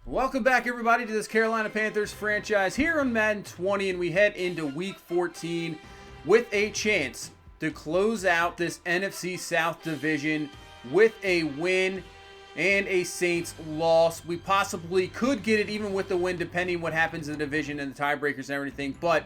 Welcome back, everybody, to this Carolina Panthers franchise here on Madden 20, and we head into Week 14 with a chance to close out this NFC South division with a win and a Saints loss. We possibly could get it even with the win, depending what happens in the division and the tiebreakers and everything, but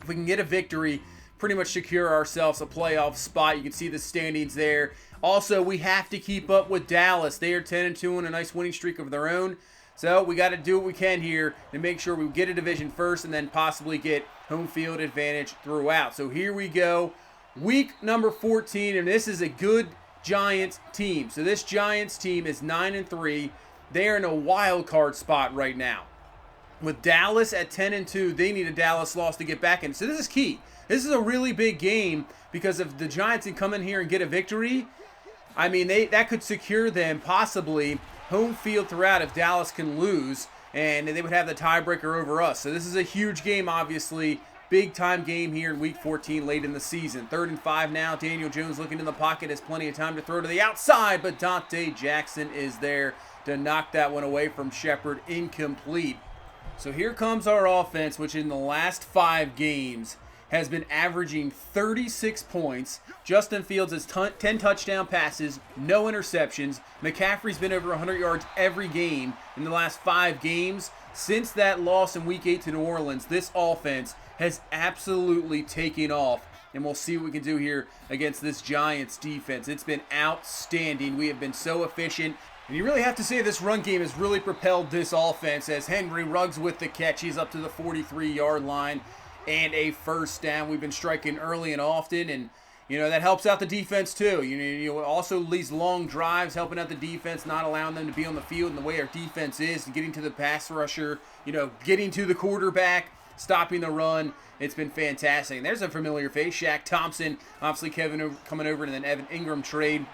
if we can get a victory, pretty much secure ourselves a playoff spot. You can see the standings there. Also, we have to keep up with Dallas. They are 10-2 on a nice winning streak of their own. So we got to do what we can here to make sure we get a division first and then possibly get home field advantage throughout. So here we go. Week number 14, and this is a good Giants team. So this Giants team is 9-3. They are in a wild card spot right now. With Dallas at 10-2, they need a Dallas loss to get back in. So this is key. This is a really big game because if the Giants can come in here and get a victory, I mean, that could secure them possibly home field throughout if Dallas can lose, and they would have the tiebreaker over us. So this is a huge game, obviously. Big time game here in Week 14 late in the season. 3rd and 5 now. Daniel Jones looking in the pocket. Has plenty of time to throw to the outside, but Dante Jackson is there to knock that one away from Shepard. Incomplete. So here comes our offense, which in the last 5 games has been averaging 36 points. Justin Fields has 10 touchdown passes, no interceptions. McCaffrey's been over 100 yards every game in the last 5 games. Since that loss in Week 8 to New Orleans, this offense has absolutely taken off. And we'll see what we can do here against this Giants defense. It's been outstanding. We have been so efficient. And you really have to say this run game has really propelled this offense as Henry Ruggs with the catch. He's up to the 43-yard line and a first down. We've been striking early and often, and that helps out the defense too. Also these long drives helping out the defense, not allowing them to be on the field in the way our defense is, getting to the pass rusher, getting to the quarterback, stopping the run. It's been fantastic. And there's a familiar face, Shaq Thompson. Obviously Kevin coming over, and then Evan Ingram trade.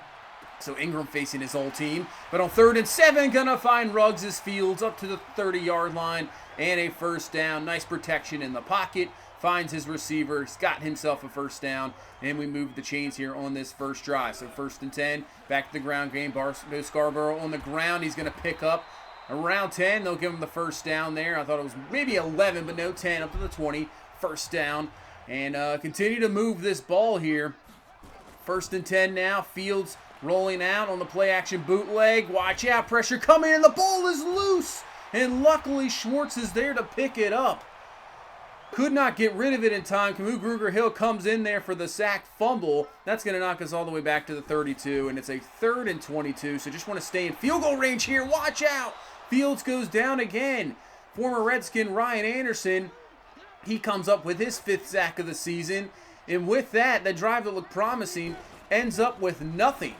So Ingram facing his old team. But on 3rd and 7, gonna find Ruggs' Fields up to the 30-yard line and a first down. Nice protection in the pocket. Finds his receiver. He's got himself a first down. And we move the chains here on this first drive. So 1st and 10. Back to the ground game. Barstow Scarborough on the ground. He's gonna pick up around 10. They'll give him the first down there. I thought it was maybe 11, but no, 10 up to the 20. First down. And continue to move this ball here. 1st and 10 now. Fields rolling out on the play-action bootleg. Watch out. Pressure coming, and the ball is loose. And luckily, Schwartz is there to pick it up. Could not get rid of it in time. Camus Gruger-Hill comes in there for the sack fumble. That's going to knock us all the way back to the 32, and it's a 3rd and 22, so just want to stay in field goal range here. Watch out. Fields goes down again. Former Redskin Ryan Anderson, he comes up with his 5th sack of the season, and with that, the drive that looked promising ends up with nothing.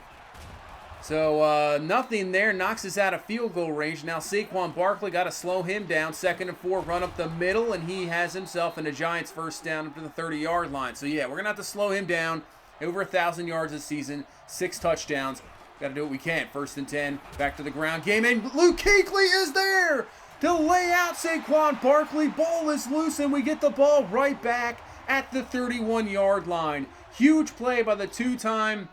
So nothing there, knocks us out of field goal range. Now Saquon Barkley got to slow him down. 2nd and 4, run up the middle, and he has himself in a Giants first down up to the 30-yard line. So yeah, we're going to have to slow him down. Over 1,000 yards this season, 6 touchdowns. Got to do what we can. 1st and 10, back to the ground game, and Luke Kuechly is there to lay out Saquon Barkley. Ball is loose, and we get the ball right back at the 31-yard line. Huge play by the 2-time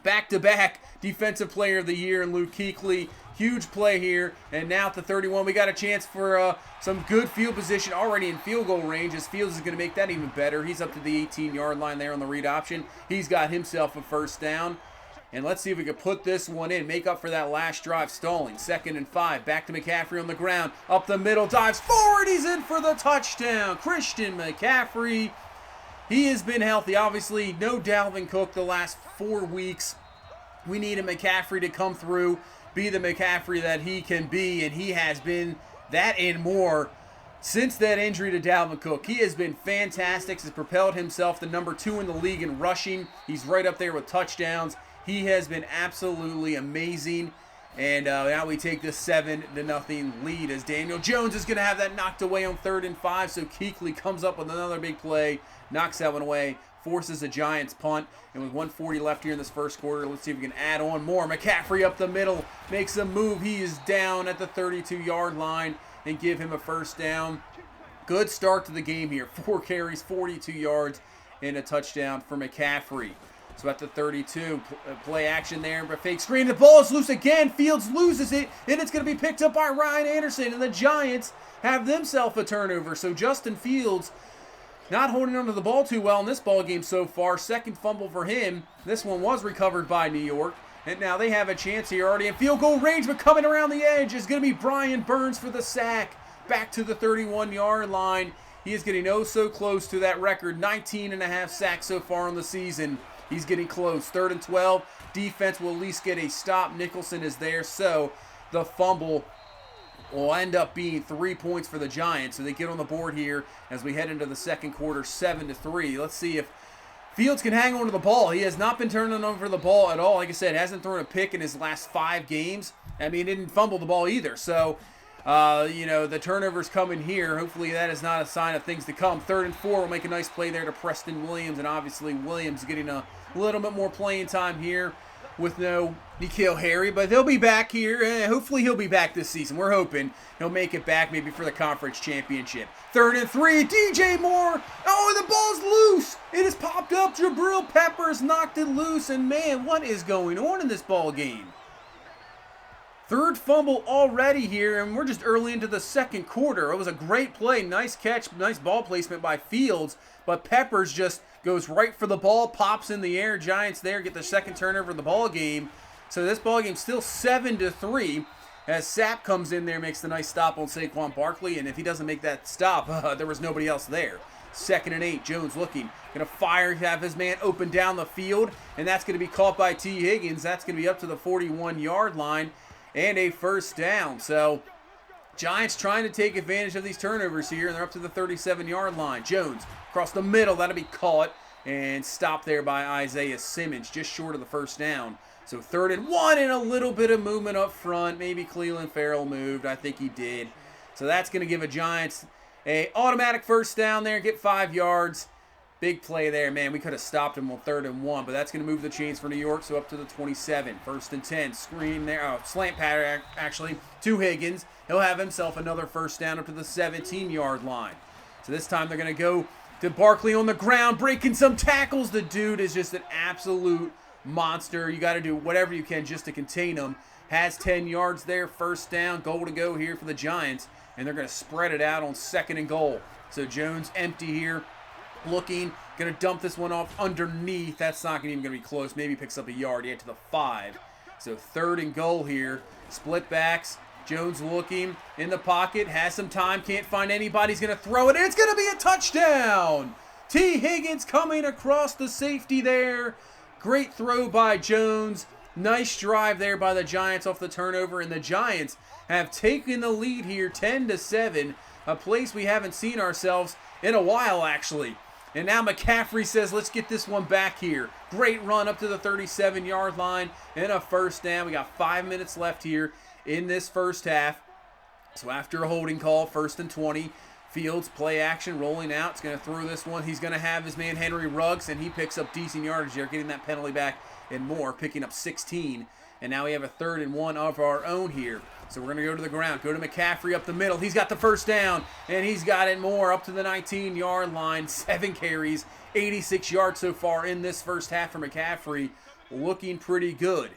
back-to-back Defensive Player of the Year in Luke Kuechly. Huge play here. And now at the 31, we got a chance for some good field position already in field goal range, as Fields is going to make that even better. He's up to the 18-yard line there on the read option. He's got himself a first down. And let's see if we can put this one in, make up for that last drive stalling. 2nd and 5, back to McCaffrey on the ground. Up the middle, dives forward. He's in for the touchdown. Christian McCaffrey. He has been healthy. Obviously, no Dalvin Cook the last 4 weeks. We need a McCaffrey to come through, be the McCaffrey that he can be, and he has been that and more since that injury to Dalvin Cook. He has been fantastic. He's propelled himself to number 2 in the league in rushing. He's right up there with touchdowns. He has been absolutely amazing. And now we take this 7-0 lead as Daniel Jones is going to have that knocked away on 3rd and 5. So Kuechly comes up with another big play, knocks that one away, forces a Giants punt. And with 1:40 left here in this first quarter, let's see if we can add on more. McCaffrey up the middle, makes a move. He is down at the 32-yard line and give him a first down. Good start to the game here. 4 carries, 42 yards, and a touchdown for McCaffrey. So at the 32, play action there, but fake screen. The ball is loose again. Fields loses it, and it's going to be picked up by Ryan Anderson, and the Giants have themselves a turnover. So Justin Fields not holding onto the ball too well in this ball game so far. Second fumble for him. This one was recovered by New York. And now they have a chance here already in field goal range, but coming around the edge is going to be Brian Burns for the sack. Back to the 31-yard line. He is getting oh so close to that record. 19.5 sacks so far on the season. He's getting close. 3rd and 12. Defense will at least get a stop. Nicholson is there, so the fumble will end up being 3 points for the Giants. So they get on the board here as we head into the second quarter, 7-3. Let's see if Fields can hang on to the ball. He has not been turning over the ball at all. Like I said, hasn't thrown a pick in his last 5 games. I mean, he didn't fumble the ball either. So, the turnovers coming here. Hopefully that is not a sign of things to come. 3rd and 4 will make a nice play there to Preston Williams. And obviously Williams getting a little bit more playing time here with no N'Keal Harry. But they'll be back here. Hopefully he'll be back this season. We're hoping he'll make it back maybe for the conference championship. 3rd and 3. DJ Moore. Oh, the ball's loose. It has popped up. Jabril Peppers knocked it loose. And man, what is going on in this ball game? 3rd fumble already here, and we're just early into the second quarter. It was a great play. Nice catch, nice ball placement by Fields, but Peppers just goes right for the ball, pops in the air. Giants there get the second turnover of the ball game. So this ball game still 7-3 as Sapp comes in there, makes the nice stop on Saquon Barkley, and if he doesn't make that stop, there was nobody else there. 2nd and 8, Jones looking, going to fire, have his man open down the field, and that's going to be caught by T. Higgins. That's going to be up to the 41-yard line. And a first down. So Giants trying to take advantage of these turnovers here, and they're up to the 37-yard line. Jones across the middle. That'll be caught and stopped there by Isaiah Simmons, just short of the first down. So 3rd and 1 and a little bit of movement up front. Maybe Cleveland Farrell moved. I think he did. So that's going to give a Giants a automatic first down there, get 5 yards. Big play there, man. We could have stopped him on 3rd and 1, but that's going to move the chains for New York, so up to the 27. 1st and 10. Screen there. Slant pattern, actually, to Higgins. He'll have himself another first down up to the 17-yard line. So this time they're going to go to Barkley on the ground, breaking some tackles. The dude is just an absolute monster. You got to do whatever you can just to contain him. Has 10 yards there. First down. Goal to go here for the Giants, and they're going to spread it out on 2nd and goal. So Jones empty here. Looking, going to dump this one off underneath. That's not even going to be close. Maybe picks up a yard. Yet to the 5. So 3rd and goal here. Split backs. Jones looking in the pocket. Has some time. Can't find anybody. He's going to throw it. And it's going to be a touchdown. T. Higgins coming across the safety there. Great throw by Jones. Nice drive there by the Giants off the turnover. And the Giants have taken the lead here 10-7. A place we haven't seen ourselves in a while, actually. And now McCaffrey says, let's get this one back here. Great run up to the 37-yard line and a first down. We got 5 minutes left here in this first half. So after a holding call, 1st and 20, Fields play action, rolling out. It's going to throw this one. He's going to have his man Henry Ruggs, and he picks up decent yardage there, getting that penalty back and more, picking up 16. And now we have a 3rd and 1 of our own here. So we're going to go to the ground. Go to McCaffrey up the middle. He's got the first down, and he's got it more up to the 19-yard line. 7 carries, 86 yards so far in this first half for McCaffrey. Looking pretty good.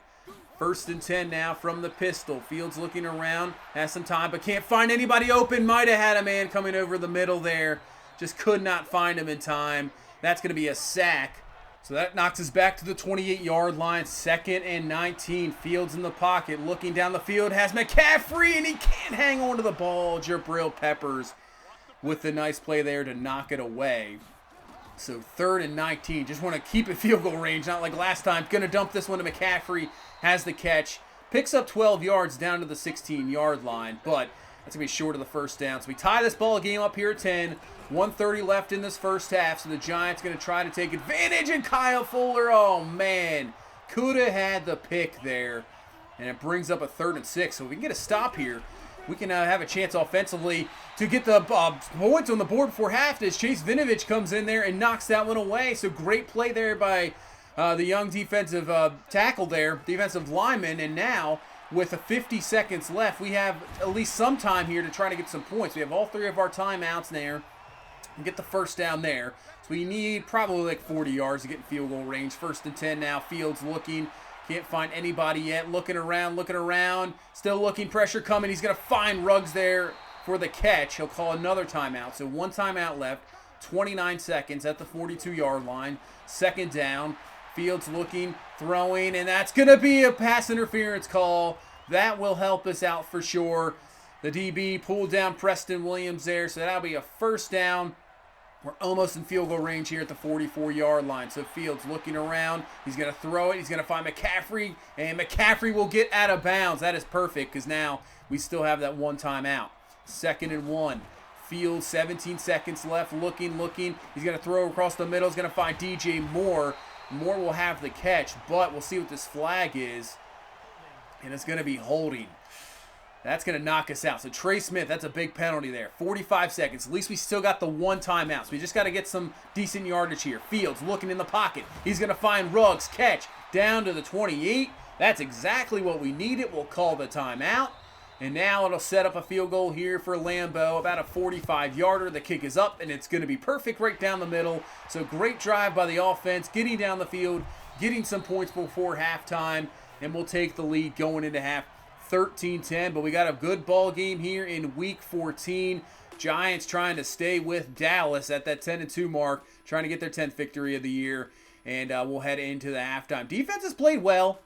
1st and 10 now from the pistol. Fields looking around. Has some time, but can't find anybody open. Might have had a man coming over the middle there. Just could not find him in time. That's going to be a sack. So that knocks us back to the 28-yard line. 2nd and 19. Fields in the pocket. Looking down the field. Has McCaffrey, and he can't hang on to the ball. Jabril Peppers with the nice play there to knock it away. So 3rd and 19. Just want to keep it field goal range. Not like last time. Going to dump this one to McCaffrey. Has the catch. Picks up 12 yards down to the 16-yard line. But that's going to be short of the first down. So we tie this ball game up here at 10. 1:30 left in this first half, so the Giants going to try to take advantage, and Kyle Fuller, oh man, could have had the pick there, and it brings up a 3rd and 6. So if we can get a stop here, we can have a chance offensively to get the points on the board before half as Chase Vinovich comes in there and knocks that one away. So great play there by the young defensive tackle there, defensive lineman, and now with 50 seconds left, we have at least some time here to try to get some points. We have all 3 of our timeouts there. and get the first down there. So we need probably like 40 yards to get in field goal range. 1st and 10 now. Fields looking. Can't find anybody yet. Looking around. Still looking. Pressure coming. He's going to find Ruggs there for the catch. He'll call another timeout. So 1 timeout left. 29 seconds at the 42-yard line. 2nd down. Fields looking, throwing, and that's going to be a pass interference call. That will help us out for sure. The DB pulled down Preston Williams there, so that'll be a 1st down. We're almost in field goal range here at the 44-yard line. So Fields looking around. He's going to throw it. He's going to find McCaffrey, and McCaffrey will get out of bounds. That is perfect because now we still have that 1 timeout. 2nd and 1. Fields, 17 seconds left, looking. He's going to throw across the middle. He's going to find DJ Moore. Moore will have the catch, but we'll see what this flag is. And it's going to be holding. That's going to knock us out. So Trey Smith, that's a big penalty there. 45 seconds. At least we still got the 1 timeout. So we just got to get some decent yardage here. Fields looking in the pocket. He's going to find Ruggs. Catch down to the 28. That's exactly what we needed. We'll call the timeout. And now it'll set up a field goal here for Lambeau, about a 45-yarder. The kick is up, and it's going to be perfect right down the middle. So great drive by the offense, getting down the field, getting some points before halftime, and we'll take the lead going into half 13-10. But we got a good ball game here in Week 14. Giants trying to stay with Dallas at that 10-2 mark, trying to get their 10th victory of the year, and we'll head into the halftime. Defense has played well.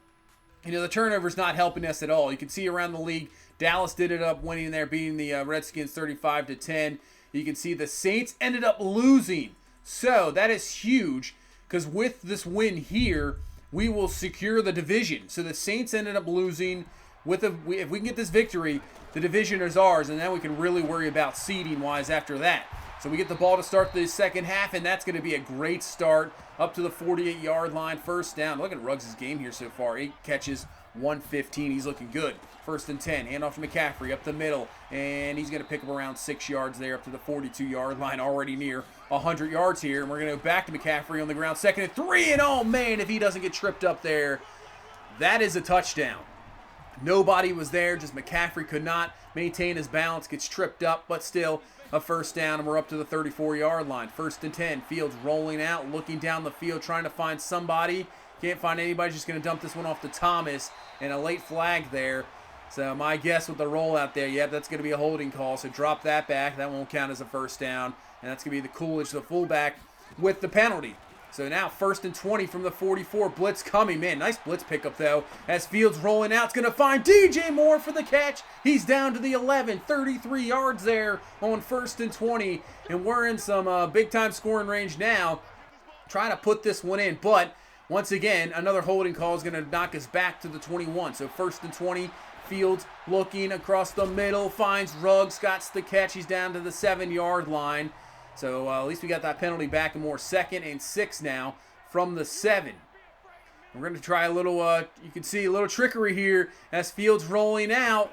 You know, the turnover's not helping us at all. You can see around the league, Dallas did it up winning there, beating the Redskins 35-10. You can see the Saints ended up losing. So that is huge because with this win here, we will secure the division. So the Saints ended up losing. If we can get this victory, the division is ours, and then we can really worry about seeding-wise after that. So we get the ball to start the second half, and that's going to be a great start up to the 48-yard line. 1st down. Look at Ruggs' game here so far. 8 catches, 115. He's looking good. 1st and 10. Hand off to McCaffrey up the middle, and he's going to pick up around 6 yards there up to the 42-yard line, already near 100 yards here. And we're going to go back to McCaffrey on the ground. 2nd and 3, and oh, man, if he doesn't get tripped up there, that is a touchdown. Nobody was there. Just McCaffrey could not maintain his balance, gets tripped up, but still a 1st down, and we're up to the 34-yard line. 1st and 10. Fields rolling out, looking down the field, trying to find somebody. Can't find anybody. Just going to dump this one off to Thomas, and a late flag there. So my guess with the rollout there, yep, that's going to be a holding call. So drop that back. That won't count as a 1st down. And that's going to be the Coolidge, the fullback, with the penalty. So now 1st and 20 from the 44. Blitz coming. Man, nice blitz pickup, though. As Fields rolling out, it's going to find DJ Moore for the catch. He's down to the 11. 33 yards there on 1st and 20. And we're in some big-time scoring range now. Trying to put this one in. But, once again, another holding call is going to knock us back to the 21. So 1st and 20. Fields looking across the middle. Finds Ruggs. Got the catch. He's down to the 7-yard line. So at least we got that penalty back and more. 2nd and 6 now from the 7. We're going to try a little, you can see a little trickery here as Fields rolling out.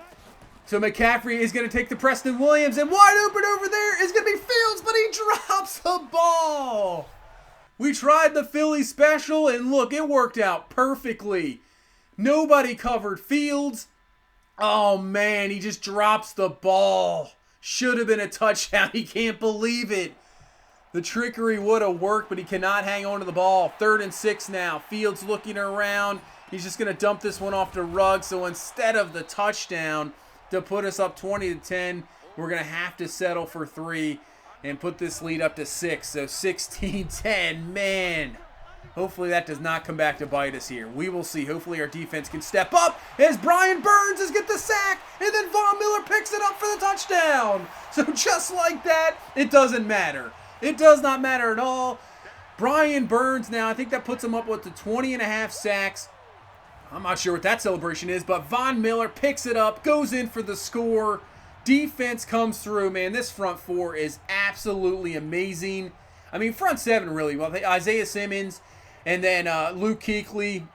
So McCaffrey is going to take the Preston Williams, and wide open over there is going to be Fields, but he drops the ball. We tried the Philly special, and look, it worked out perfectly. Nobody covered Fields. Oh, man, he just drops the ball. Should have been a touchdown. He can't believe it. The trickery would have worked, but he cannot hang on to the ball. 3rd and 6 now. Fields looking around. He's just going to dump this one off to Ruggs. So instead of the touchdown to put us up 20-10, we're going to have to settle for 3 and put this lead up to 6. So 16-10, man. Hopefully that does not come back to bite us here. We will see. Hopefully our defense can step up as Brian Burns is get the sack, and then Von Miller picks it up for the touchdown. So just like that, it doesn't matter. It does not matter at all. Brian Burns now, I think that puts him up with the 20.5 sacks. I'm not sure what that celebration is, but Von Miller picks it up, goes in for the score. Defense comes through, man. This front 4 is absolutely amazing. I mean, front 7 really well. Isaiah Simmons and then Luke Kuechly.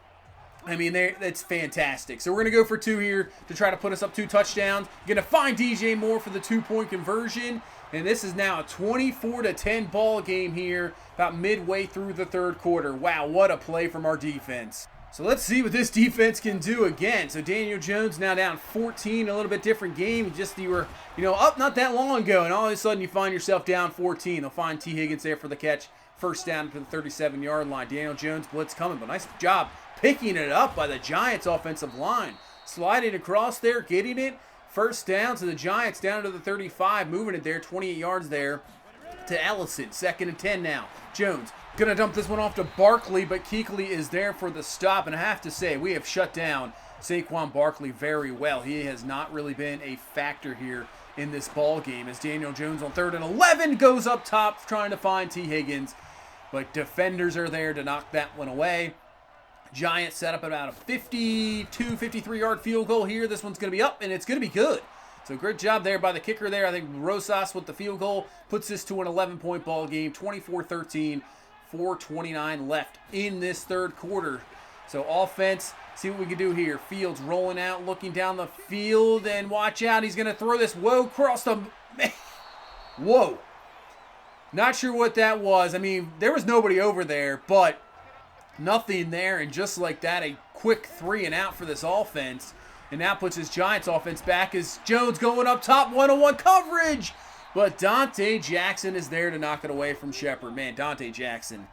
I mean, it's fantastic. So we're going to go for 2 here to try to put us up 2 touchdowns. Going to find DJ Moore for the 2-point conversion. And this is now a 24-10 ball game here about midway through the 3rd quarter. Wow, what a play from our defense. So let's see what this defense can do again. So Daniel Jones now down 14, a little bit different game. Just you were, up not that long ago, and all of a sudden you find yourself down 14. They'll find T. Higgins there for the catch. First down to the 37-yard line. Daniel Jones blitz coming, but nice job picking it up by the Giants offensive line. Sliding across there, getting it. First down to the Giants, down to the 35, moving it there, 28 yards there to Ellison. 2nd and 10 now. Jones going to dump this one off to Barkley, but Kuechly is there for the stop. And I have to say, we have shut down Saquon Barkley very well. He has not really been a factor here in this ball game as Daniel Jones on 3rd and 11 goes up top trying to find T. Higgins. But defenders are there to knock that one away. Giants set up about a 52, 53-yard field goal here. This one's going to be up, and it's going to be good. So great job there by the kicker there. I think Rosas with the field goal puts this to an 11-point ball game, 24-13, 4:29 left in this third quarter. So offense, see what we can do here. Fields rolling out, looking down the field, and watch out. He's going to throw this. Whoa, cross the... Whoa. Not sure what that was. I mean, there was nobody over there, but nothing there. And just like that, a quick 3 and out for this offense. And now puts his Giants offense back as Jones going up top, one-on-one coverage. But Dante Jackson is there to knock it away from Shepard. Man, Dante Jackson,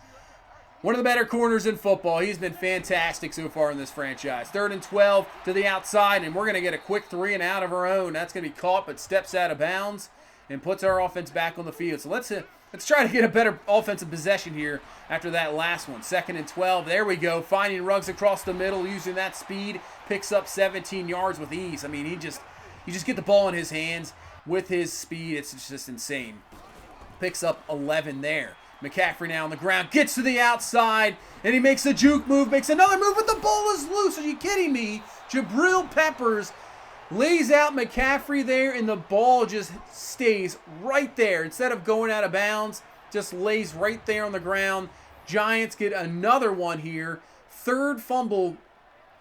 one of the better corners in football. He's been fantastic so far in this franchise. 3rd and 12 to the outside, and we're going to get a quick 3 and out of our own. That's going to be caught, but steps out of bounds and puts our offense back on the field. So let's try to get a better offensive possession here after that last one. 2nd and 12. There we go. Finding Ruggs across the middle, using that speed. Picks up 17 yards with ease. I mean, you just get the ball in his hands with his speed. It's just insane. Picks up 11 there. McCaffrey now on the ground. Gets to the outside, and he makes a juke move. Makes another move, but the ball is loose. Are you kidding me? Jabril Peppers lays out McCaffrey there, and the ball just stays right there. Instead of going out of bounds, just lays right there on the ground. Giants get another one here. 3rd fumble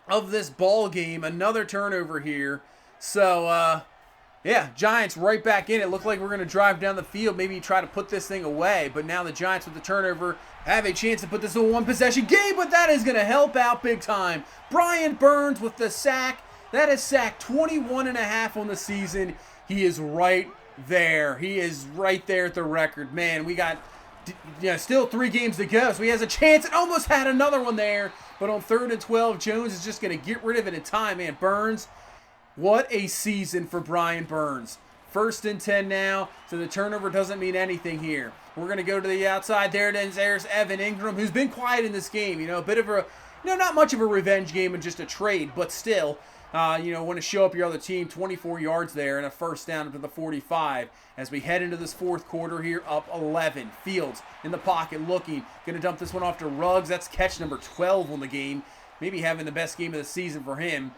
of this ball game. Another turnover here. So, yeah, Giants right back in it. Looked like we're going to drive down the field, maybe try to put this thing away. But now the Giants with the turnover have a chance to put this in a one-possession game, but that is going to help out big time. Brian Burns with the sack. That is sack 21.5 on the season. He is right there. He is right there at the record. Man, we got still 3 games to go, so he has a chance and almost had another one there. But on 3rd and 12, Jones is just going to get rid of it in time. Man, Burns, what a season for Brian Burns. 1st and 10 now, so the turnover doesn't mean anything here. We're going to go to the outside. There's Evan Ingram, who's been quiet in this game. A bit of a, not much of a revenge game and just a trade, but still, want to show up your other team. 24 yards there and a first down up to the 45 as we head into this 4th quarter here, up 11. Fields in the pocket looking, going to dump this one off to Ruggs. That's catch number 12 on the game, maybe having the best game of the season for him.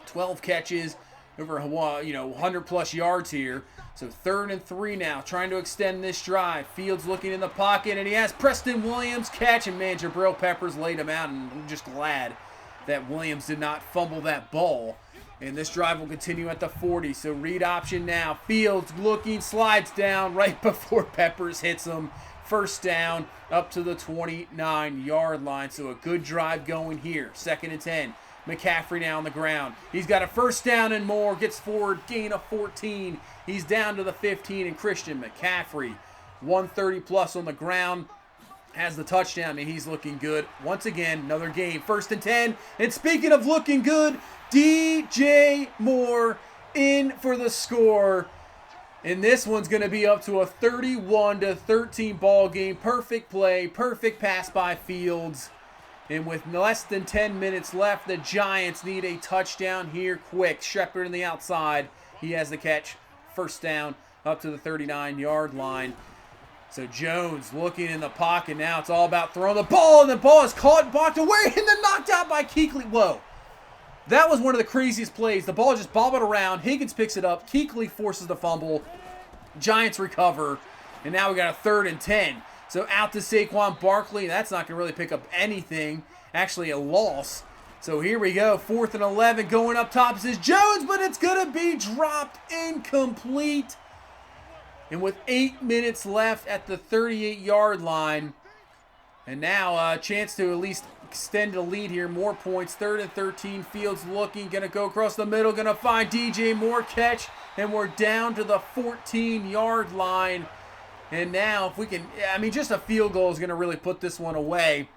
12 catches, over 100 plus yards here. So 3rd and 3 now, trying to extend this drive. Fields looking in the pocket, and he has Preston Williams catch, and man, Jabril Peppers laid him out, and I'm just glad that Williams did not fumble that ball. And this drive will continue at the 40. So read option now. Fields looking, slides down right before Peppers hits him. First down up to the 29-yard line. So a good drive going here. 2nd and 10. McCaffrey now on the ground. He's got a first down and more. Gets forward, gain of 14. He's down to the 15. And Christian McCaffrey, 130 plus on the ground, has the touchdown, and he's looking good. Once again, another game. 1st and 10. And speaking of looking good, DJ Moore in for the score. And this one's going to be up to a 31-13 ball game. Perfect play, perfect pass by Fields. And with less than 10 minutes left, the Giants need a touchdown here quick. Shepard on the outside. He has the catch. First down up to the 39-yard line. So Jones looking in the pocket now. It's all about throwing the ball, and the ball is caught, blocked away, and then knocked out by Kuechly. Whoa. That was one of the craziest plays. The ball just bobbled around. Higgins picks it up. Kuechly forces the fumble. Giants recover. And now we got a 3rd and 10. So out to Saquon Barkley. That's not going to really pick up anything. Actually a loss. So here we go. 4th and 11. Going up top is Jones, but it's going to be dropped incomplete. And with 8 minutes left at the 38-yard line, and now a chance to at least extend the lead here. More points. 3rd and 13. Fields looking. Going to go across the middle. Going to find DJ Moore, catch. And we're down to the 14-yard line. And now if we can, I mean, just a field goal is going to really put this one away.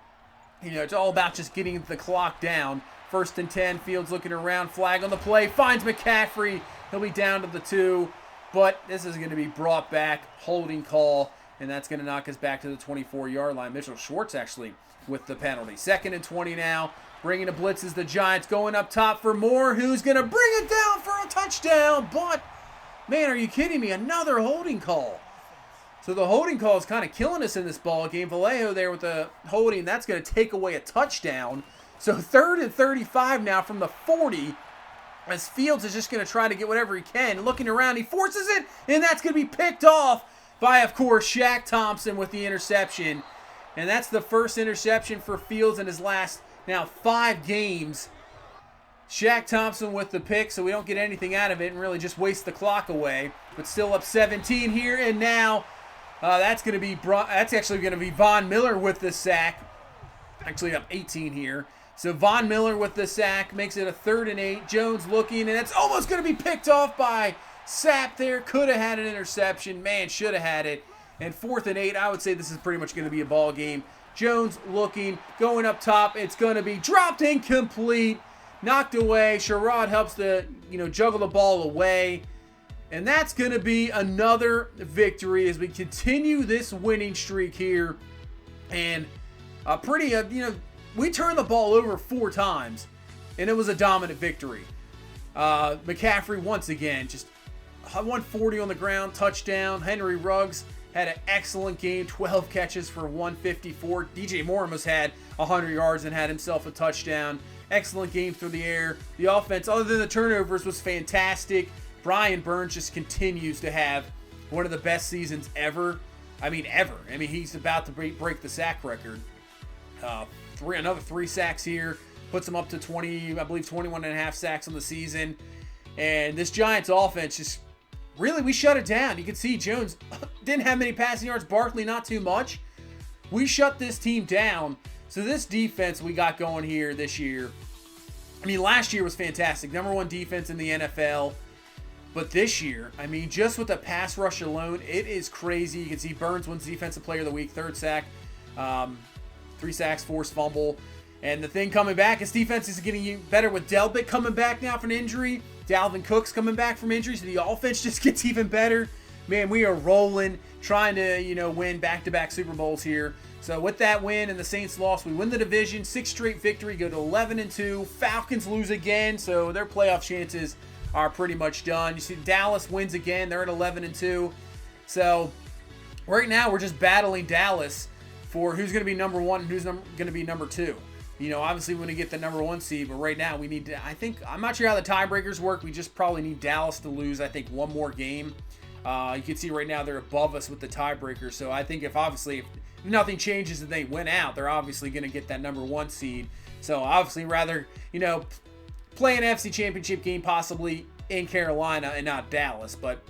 You know, it's all about just getting the clock down. 1st and 10. Fields looking around. Flag on the play. Finds McCaffrey. He'll be down to the 2. But this is going to be brought back. Holding call. And that's going to knock us back to the 24-yard line. Mitchell Schwartz actually with the penalty. 2nd and 20 now. Bringing the blitz is the Giants. Going up top for Moore, who's going to bring it down for a touchdown. But, man, are you kidding me? Another holding call. So the holding call is kind of killing us in this ball game. Vallejo there with the holding. That's going to take away a touchdown. So 3rd and 35 now from the 40. As Fields is just going to try to get whatever he can. Looking around, he forces it, and that's going to be picked off by, of course, Shaq Thompson with the interception. And that's the first interception for Fields in his last, now, 5 games. Shaq Thompson with the pick, so we don't get anything out of it and really just waste the clock away. But still up 17 here, and now that's actually going to be Von Miller with the sack. Actually up 18 here. So Von Miller with the sack makes it a 3rd and 8. Jones looking, and it's almost going to be picked off by Sapp there. Could have had an interception. Man, should have had it. And 4th and 8, I would say this is pretty much going to be a ball game. Jones looking, going up top. It's going to be dropped incomplete. Knocked away. Sherrod helps to, juggle the ball away. And that's going to be another victory as we continue this winning streak here. And we turned the ball over 4 times. And it was a dominant victory. McCaffrey, once again, just 140 on the ground, touchdown. Henry Ruggs had an excellent game, 12 catches for 154. DJ Moore almost had 100 yards and had himself a touchdown. Excellent game through the air. The offense, other than the turnovers, was fantastic. Brian Burns just continues to have one of the best seasons ever. I mean, ever. I mean, he's about to break the sack record. Another 3 sacks here. Puts him up to 21 and a half sacks on the season. And this Giants offense just, really, we shut it down. You can see Jones didn't have many passing yards. Barkley, not too much. We shut this team down. So this defense we got going here this year, I mean, last year was fantastic. Number 1 defense in the NFL. But this year, I mean, just with the pass rush alone, it is crazy. You can see Burns wins Defensive Player of the Week, 3rd sack, 3 sacks, forced fumble. And the thing coming back is defense is getting better with Delpit coming back now from an injury. Dalvin Cook's coming back from injury, so the offense just gets even better. Man, we are rolling, trying to, win back-to-back Super Bowls here. So with that win and the Saints loss, we win the division, 6th straight victory, go to 11-2. Falcons lose again, so their playoff chances are pretty much done. You see Dallas wins again, they're at 11-2. So right now we're just battling Dallas for who's going to be number 1 and who's going to be number 2. Obviously we want to get the number 1 seed, but right now we need to, I'm not sure how the tiebreakers work. We just probably need Dallas to lose, I think, 1 more game. You can see right now they're above us with the tiebreaker. So I think if nothing changes and they win out, they're obviously going to get that number 1 seed. So obviously rather, play an FC Championship game possibly in Carolina and not Dallas. But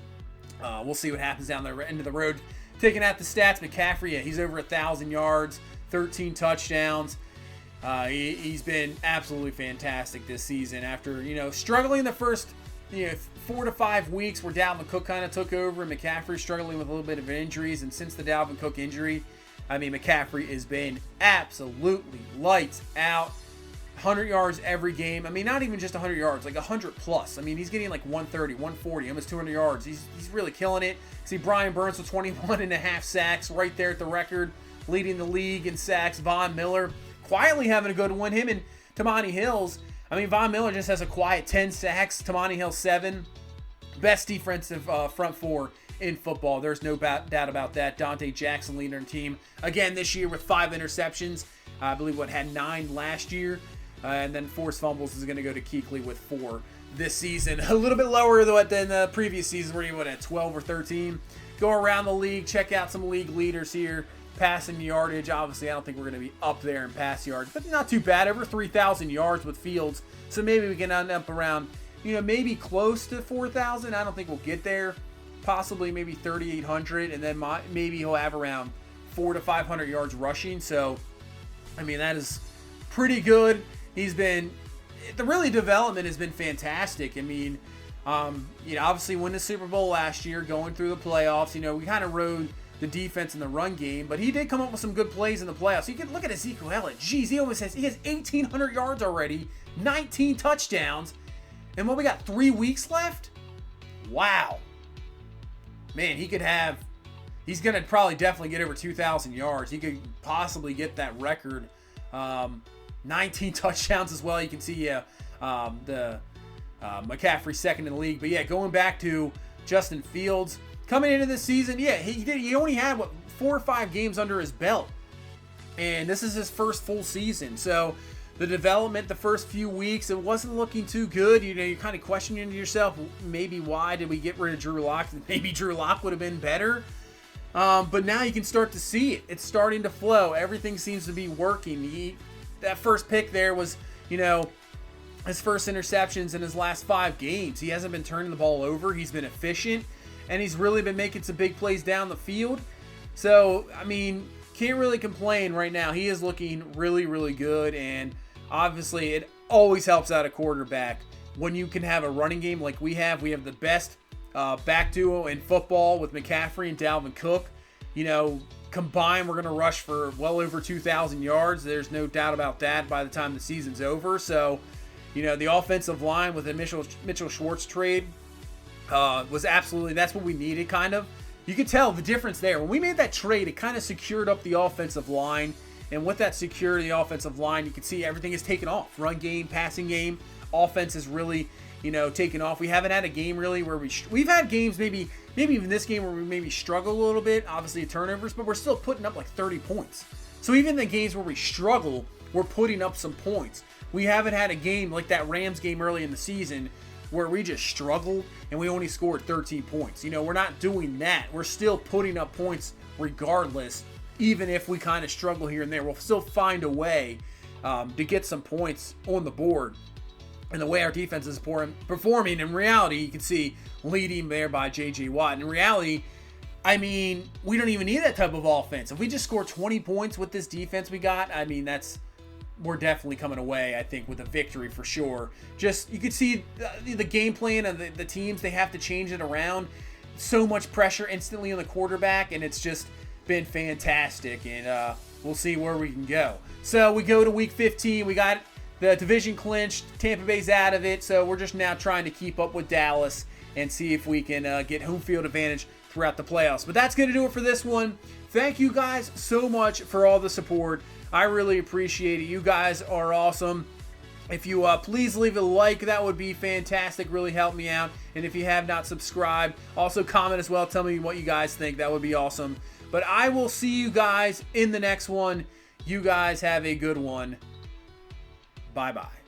we'll see what happens down the end of the road. Taking out the stats, McCaffrey, he's over 1,000 yards, 13 touchdowns. He's been absolutely fantastic this season after, struggling the first, 4 to 5 weeks where Dalvin Cook kind of took over and McCaffrey struggling with a little bit of injuries. And since the Dalvin Cook injury, McCaffrey has been absolutely lights out. 100 yards every game. Not even just 100 yards, like 100 plus. He's getting like 130, 140, almost 200 yards. He's really killing it. See Brian Burns with 21 and a half sacks right there at the record, leading the league in sacks. Von Miller quietly having a good one. Him and Tamani Hills. Von Miller just has a quiet 10 sacks. Tamani Hills 7. Best defensive front 4 in football. There's no doubt about that. Dante Jackson leading our team again this year with 5 interceptions. I believe had 9 last year. And then forced fumbles is going to go to Kuechly with 4 this season. A little bit lower though than the previous season where he went at 12 or 13. Go around the league, check out some league leaders here. Passing yardage, obviously I don't think we're going to be up there in pass yards, but not too bad. Over 3,000 yards with Fields. So maybe we can end up around, maybe close to 4,000. I don't think we'll get there. Possibly maybe 3,800, and then maybe he'll have around 400 to 500 yards rushing. So, that is pretty good. He's been, the development has been fantastic. I mean, obviously won the Super Bowl last year, going through the playoffs. We kind of rode the defense in the run game, but he did come up with some good plays in the playoffs. You can look at Ezekiel Elliott. Jeez, he has 1,800 yards already, 19 touchdowns, and we got 3 weeks left? Wow. Man, he's going to probably definitely get over 2,000 yards. He could possibly get that record. 19 touchdowns as well. You can see the McCaffrey second in the league. But yeah, going back to Justin Fields, coming into this season, yeah, he only had 4 or 5 games under his belt, and this is his first full season. So the development, the first few weeks, it wasn't looking too good. You're kind of questioning yourself, maybe why did we get rid of Drew Lock? Maybe Drew Lock would have been better. But now you can start to see it. It's starting to flow. Everything seems to be working. That first pick there was, his first interceptions in his last 5 games. He hasn't been turning the ball over. He's been efficient, and he's really been making some big plays down the field. So, I mean, can't really complain right now. He is looking really, really good, and obviously it always helps out a quarterback when you can have a running game like we have. We have the best back duo in football with McCaffrey and Dalvin Cook. Combined, we're going to rush for well over 2,000 yards. There's no doubt about that by the time the season's over. So, the offensive line with the Mitchell Schwartz trade was absolutely, that's what we needed, kind of. You could tell the difference there. When we made that trade, it kind of secured up the offensive line. And with that security, the offensive line, you can see everything is taken off. Run game, passing game, offense is really, taken off. We haven't had a game really where we've had games, maybe even this game, where we maybe struggle a little bit, obviously turnovers, but we're still putting up like 30 points. So even the games where we struggle, we're putting up some points. We haven't had a game like that Rams game early in the season where we just struggled and we only scored 13 points. We're not doing that. We're still putting up points regardless, even if we kind of struggle here and there. We'll still find a way to get some points on the board. And the way our defense is performing, in reality, you can see leading there by J.J. Watt. In reality, I mean, we don't even need that type of offense. If we just score 20 points with this defense we got, I mean, we're definitely coming away, I think, with a victory for sure. Just, you could see the game plan of the teams, they have to change it around. So much pressure instantly on the quarterback, and it's just been fantastic. And we'll see where we can go. So we go to week 15. We got the division clinched. Tampa Bay's out of it. So we're just now trying to keep up with Dallas and see if we can get home field advantage throughout the playoffs. But that's going to do it for this one. Thank you guys so much for all the support. I really appreciate it. You guys are awesome. If you please leave a like, that would be fantastic. Really help me out. And if you have not subscribed, also comment as well. Tell me what you guys think. That would be awesome. But I will see you guys in the next one. You guys have a good one. Bye-bye.